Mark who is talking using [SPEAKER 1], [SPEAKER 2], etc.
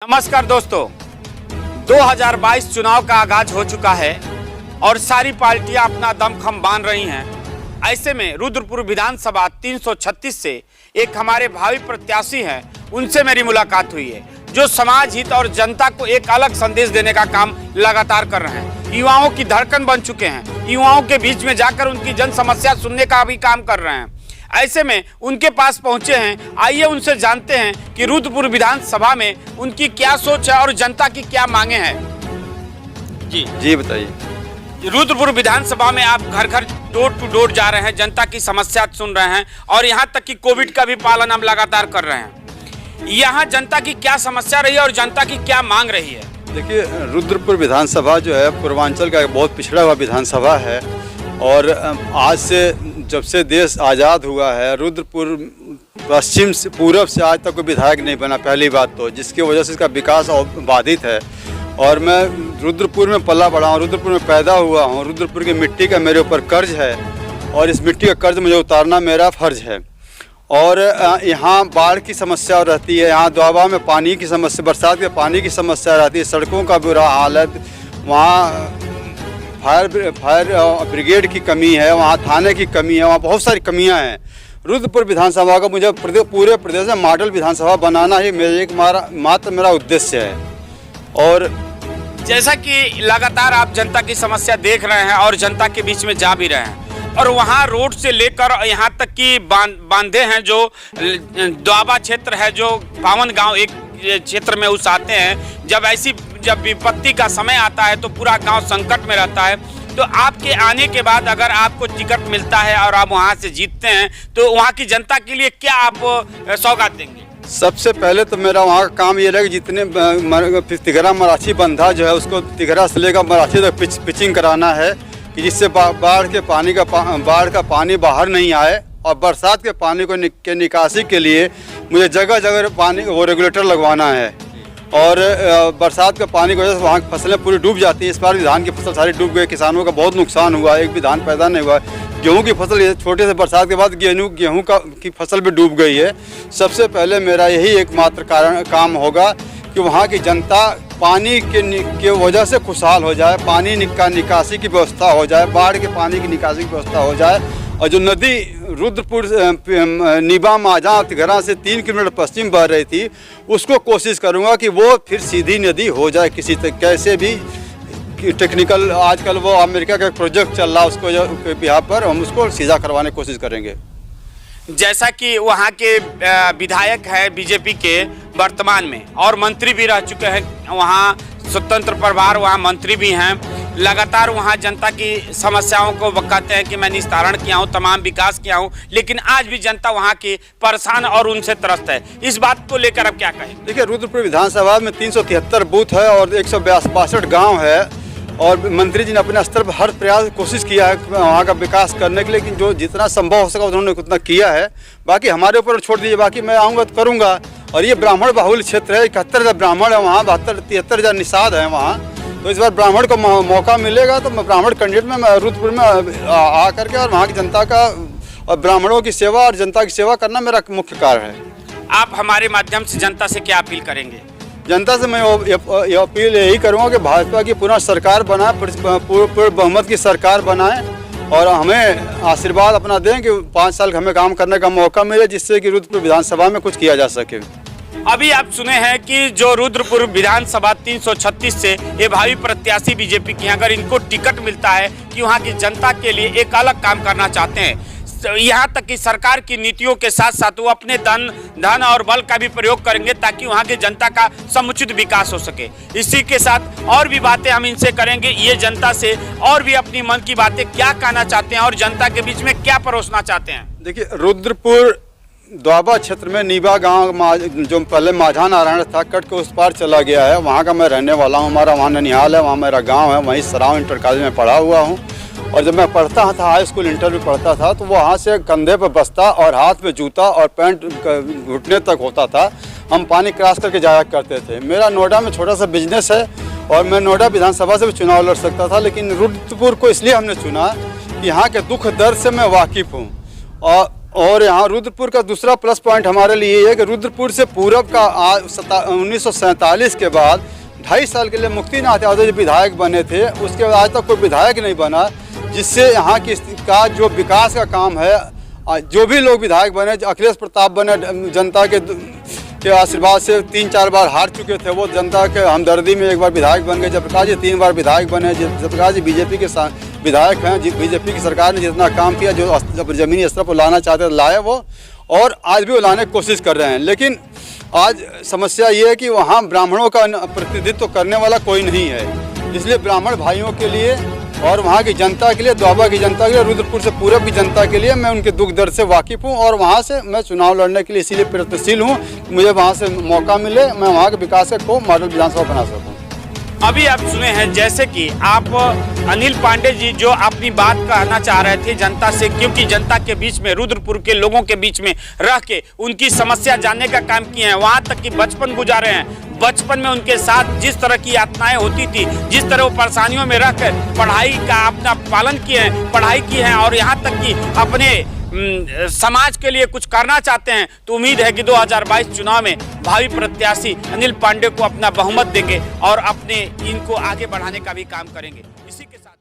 [SPEAKER 1] नमस्कार दोस्तों, 2022 चुनाव का आगाज हो चुका है और सारी पार्टियां अपना दमखम बांध रही हैं। ऐसे में रुद्रपुर विधानसभा 336 से एक हमारे भावी प्रत्याशी हैं, उनसे मेरी मुलाकात हुई है, जो समाज हित और जनता को एक अलग संदेश देने का काम लगातार कर रहे हैं। युवाओं की धड़कन बन चुके हैं, युवाओं के बीच में जाकर उनकी जन समस्या सुनने का भी काम कर रहे हैं। ऐसे में उनके पास पहुंचे हैं, आइए उनसे जानते हैं कि रुद्रपुर विधानसभा में उनकी क्या सोच है और जनता की क्या मांगे हैं।
[SPEAKER 2] जी बताइए।
[SPEAKER 1] रुद्रपुर विधानसभा में आप घर घर डोर टू डोर जा रहे हैं, जनता की समस्या सुन रहे हैं और यहां तक कि कोविड का भी पालन हम लगातार कर रहे हैं। यहां जनता की क्या समस्या रही है और जनता की क्या मांग रही है?
[SPEAKER 2] देखिए, रुद्रपुर विधानसभा जो है पूर्वांचल का एक बहुत पिछड़ा हुआ विधानसभा है और आज से जब से देश आज़ाद हुआ है, रुद्रपुर पश्चिम से पूरब से आज तक कोई विधायक नहीं बना, पहली बात तो, जिसकी वजह से इसका विकास बाधित है। और मैं रुद्रपुर में पला बड़ा हूँ, रुद्रपुर में पैदा हुआ हूँ, रुद्रपुर की मिट्टी का मेरे ऊपर कर्ज है और इस मिट्टी का कर्ज मुझे उतारना मेरा फर्ज है। और यहाँ बाढ़ की समस्या रहती है, यहाँ दोआबा में पानी की समस्या, बरसात के पानी की समस्या रहती है, सड़कों का बुरा हाल है, वहाँ फायर ब्रिगेड की कमी है, वहाँ थाने की कमी है, वहाँ बहुत सारी कमियाँ हैं। रुद्रपुर विधानसभा का मुझे पूरे प्रदेश में मॉडल विधानसभा बनाना ही मात्र मेरा उद्देश्य है। और
[SPEAKER 1] जैसा कि लगातार आप जनता की समस्या देख रहे हैं और जनता के बीच में जा भी रहे हैं और वहाँ रोड से लेकर यहाँ तक कि बांधे हैं, जो दोआबा क्षेत्र है, जो पावन गांव एक क्षेत्र में उस आते हैं, जब विपत्ति का समय आता है तो पूरा गांव संकट में रहता है। तो आपके आने के बाद अगर आपको टिकट मिलता है और आप वहां से जीतते हैं तो वहां की जनता के लिए क्या आप सौगात देंगे?
[SPEAKER 2] सबसे पहले तो मेरा वहाँ का काम ये रहेगा, जितने तिघरा मराठी बंधा जो है उसको तिघरा से लेकर मराठी तक पिचिंग कराना है कि जिससे बाढ़ का पानी बाहर नहीं आए। और बरसात के पानी के निकासी के लिए मुझे जगह जगह पानी वो रेगुलेटर लगवाना है। और बरसात के पानी की वजह से वहाँ की फसलें पूरी डूब जाती हैं। इस बार भी धान की फसल सारी डूब गई, किसानों का बहुत नुकसान हुआ, एक भी धान पैदा नहीं हुआ। गेहूं की फसल छोटे से बरसात के बाद गेहूं की फसल भी डूब गई है। सबसे पहले मेरा यही एकमात्र काम होगा कि वहाँ की जनता पानी के वजह से खुशहाल हो जाए, पानी का निकासी की व्यवस्था हो जाए, बाढ़ के पानी की निकासी की व्यवस्था हो जाए। और जो नदी रुद्रपुर नीबा माझा तिघरा से 3 किलोमीटर पश्चिम बह रही थी, उसको कोशिश करूंगा कि वो फिर सीधी नदी हो जाए किसी तक, कैसे भी टेक्निकल। आजकल वो अमेरिका का प्रोजेक्ट चल रहा है, उसको यहाँ पर हम उसको सीधा करवाने की कोशिश करेंगे।
[SPEAKER 1] जैसा कि वहाँ के विधायक है बीजेपी के वर्तमान में और मंत्री भी रह चुके हैं, वहाँ स्वतंत्र प्रभार वहाँ मंत्री भी हैं, लगातार वहाँ जनता की समस्याओं को कहते हैं कि मैं निस्तारण किया हूँ, तमाम विकास किया हूँ, लेकिन आज भी जनता वहाँ की परेशान और उनसे त्रस्त है। इस बात को लेकर अब क्या कहें? देखिए,
[SPEAKER 2] रुद्रपुर विधानसभा में 373 बूथ है और 162 गाँव है और मंत्री जी ने अपने स्तर पर हर प्रयास कोशिश किया है वहाँ का विकास करने के लिए, लेकिन जो जितना संभव हो सका उन्होंने उतना किया है। बाकी हमारे ऊपर छोड़ दीजिए, बाकी मैं आऊँगा तो करूँगा। और ये ब्राह्मण बाहुल क्षेत्र है, 71,000 ब्राह्मण है वहाँ, 73,000 निषाद हैं वहाँ। तो इस बार ब्राह्मण को मौका मिलेगा तो मैं ब्राह्मण कैंडिडेट में मैं रुद्रपुर में आ करके और वहाँ की जनता का और ब्राह्मणों की सेवा और जनता की सेवा करना मेरा मुख्य कार्य है।
[SPEAKER 1] आप हमारे माध्यम से जनता से क्या अपील करेंगे?
[SPEAKER 2] जनता से मैं ये अपील यही करूँगा कि भाजपा की पुनः सरकार बनाए, पूर्ण बहुमत की सरकार बनाए और हमें आशीर्वाद अपना दें कि 5 साल हमें काम करने का मौका मिले, जिससे कि रुद्रपुर विधानसभा में कुछ किया जा सके।
[SPEAKER 1] अभी आप सुने हैं कि जो रुद्रपुर विधानसभा 336 से ये भावी प्रत्याशी बीजेपी के, अगर इनको टिकट मिलता है कि वहाँ की जनता के लिए एक अलग काम करना चाहते हैं, यहाँ तक कि सरकार की नीतियों के साथ साथ वो अपने धन और बल का भी प्रयोग करेंगे ताकि वहाँ की जनता का समुचित विकास हो सके। इसी के साथ और भी बातें हम इनसे करेंगे, ये जनता से और भी अपनी मन की बातें क्या कहना चाहते हैं और जनता के बीच में क्या परोसना चाहते हैं।
[SPEAKER 2] देखिए, रुद्रपुर दोआबा क्षेत्र में नीबा गांव जो पहले माझा नारायण था, कट के उस पार चला गया है, वहाँ का मैं रहने वाला हूँ। हमारा वहाँ ननिहाल है, वहाँ मेरा गांव है, वहीं सराव इंटर कॉलेज में पढ़ा हुआ हूँ। और जब मैं पढ़ता था, हाई स्कूल इंटर में पढ़ता था, तो वहाँ से कंधे पर बस्ता और हाथ में जूता और पैंट घुटने तक होता था। हम पानी क्रॉस करके जाया करते थे। मेरा नोएडा में छोटा सा बिजनेस है और मैं नोएडा विधानसभा से भी चुनाव लड़ सकता था, लेकिन रुद्रपुर को इसलिए हमने चुना कि यहाँ के दुख दर्द से मैं वाकिफ़ हूँ। और और यहाँ रुद्रपुर का दूसरा प्लस पॉइंट हमारे लिए ये है कि रुद्रपुर से पूरब का 1947 के बाद 2.5 साल के लिए मुक्तिनाथ यादव जो विधायक बने थे, उसके बाद आज तक कोई विधायक नहीं बना, जिससे यहाँ का जो विकास का काम है, जो भी लोग विधायक बने, अखिलेश प्रताप बने, जनता के आशीर्वाद से 3-4 बार हार चुके थे, वो जनता के हमदर्दी में एक बार विधायक बन गए। जयप्रकाश जी 3 बार विधायक बने। जयप्रकाश जी बीजेपी के विधायक हैं। बीजेपी की सरकार ने जितना काम किया, जो ज़मीनी स्तर पर लाना चाहते थे लाए वो, और आज भी वो लाने की कोशिश कर रहे हैं। लेकिन आज समस्या ये है कि वहाँ ब्राह्मणों का प्रतिनिधित्व करने वाला कोई नहीं है। इसलिए ब्राह्मण भाइयों के लिए और वहाँ की जनता के लिए, दोआबा की जनता के लिए, रुद्रपुर से पूरब की जनता के लिए मैं उनके दुख दर्द से वाकिफ़ हूँ, और वहाँ से मैं चुनाव लड़ने के लिए इसीलिए प्रयत्नशील हूँ, मुझे वहाँ से मौका मिले, मैं वहाँ के विकास को मॉडल विधानसभा बना सकूँ।
[SPEAKER 1] अभी आप सुने हैं जैसे कि आप अनिल पांडे जी जो अपनी बात कहना चाह रहे थे जनता से, क्योंकि जनता के बीच में, रुद्रपुर के लोगों के बीच में रह के उनकी समस्या जानने का काम किए हैं, वहाँ तक कि बचपन गुजारे हैं। बचपन में उनके साथ जिस तरह की यातनाएं होती थी, जिस तरह वो परेशानियों में रहकर पढ़ाई का अपना पालन किए हैं, पढ़ाई की है, और यहाँ तक कि अपने समाज के लिए कुछ करना चाहते हैं, तो उम्मीद है कि 2022 चुनाव में भावी प्रत्याशी अनिल पांडे को अपना बहुमत देंगे और अपने इनको आगे बढ़ाने का भी काम करेंगे। इसी के साथ